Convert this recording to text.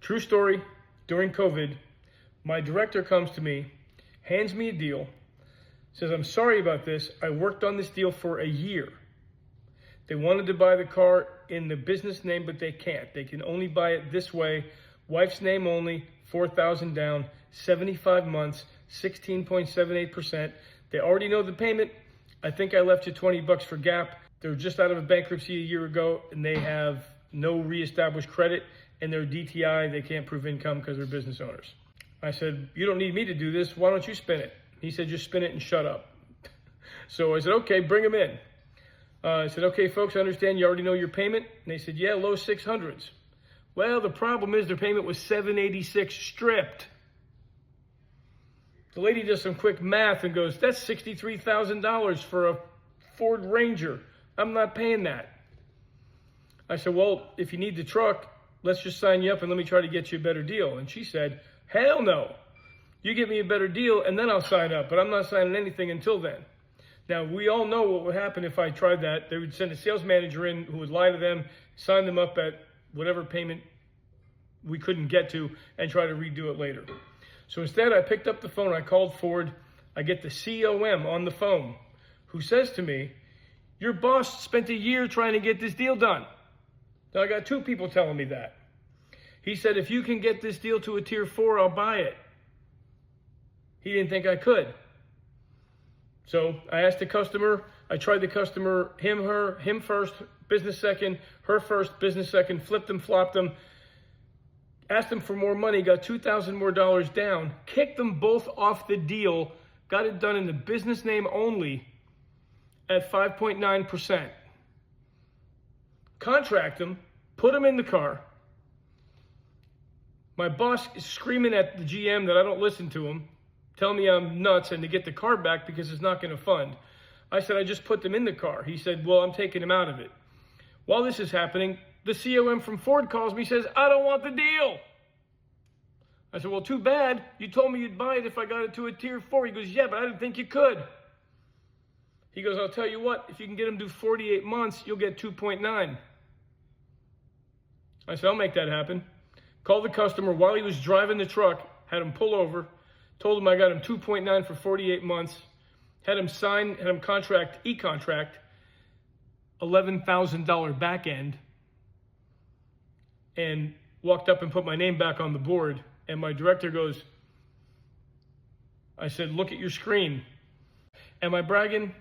True story, during COVID, my director comes to me, hands me a deal, says, I'm sorry about this. I worked on this deal for a year. They wanted to buy the car in the business name, but they can't. They can only buy it this way. Wife's name only, $4,000 down, 75 months, 16.78%. They already know the payment. I think I left you $20 for Gap. They were just out of a bankruptcy a year ago, and they have no reestablished credit, and they're DTI. They can't prove income because they're business owners. I said, you don't need me to do this. Why don't you spin it? He said, just spin it and shut up. So I said, okay, bring them in. I said, okay, folks, I understand you already know your payment. And they said, yeah, low 600s. Well, the problem is their payment was $786 stripped. The lady does some quick math and goes, that's $63,000 for a Ford Ranger. I'm not paying that. I said, well, if you need the truck, let's just sign you up and let me try to get you a better deal. And she said, hell no. You get me a better deal and then I'll sign up, but I'm not signing anything until then. Now, we all know what would happen if I tried that. They would send a sales manager in who would lie to them, sign them up at whatever payment we couldn't get to, and try to redo it later. So instead, I picked up the phone, I called Ford, I get the COM on the phone, who says to me, your boss spent a year trying to get this deal done. Now, I got two people telling me that. He said, if you can get this deal to a tier 4, I'll buy it. He didn't think I could. So I asked the customer, I tried the customer, him first, business second, her first, business second, flipped them, flopped them, asked them for more money, got $2,000 more down, kicked them both off the deal, got it done in the business name only at 5.9%. Contract them, put them in the car. My boss is screaming at the GM that I don't listen to him, telling me I'm nuts and to get the car back because it's not going to fund. I said, I just put them in the car. He said, well, I'm taking them out of it. While this is happening, the COM from Ford calls me, says, I don't want the deal. I said, well, too bad. You told me you'd buy it if I got it to a tier 4. He goes, yeah, but I didn't think you could. He goes, I'll tell you what, if you can get them to 48 months, you'll get 2.9. I said, I'll make that happen. Called the customer while he was driving the truck, had him pull over, told him I got him 2.9 for 48 months, had him sign, had him e-contract, $11,000 back end, and walked up and put my name back on the board. And my director goes, I said, look at your screen. Am I bragging?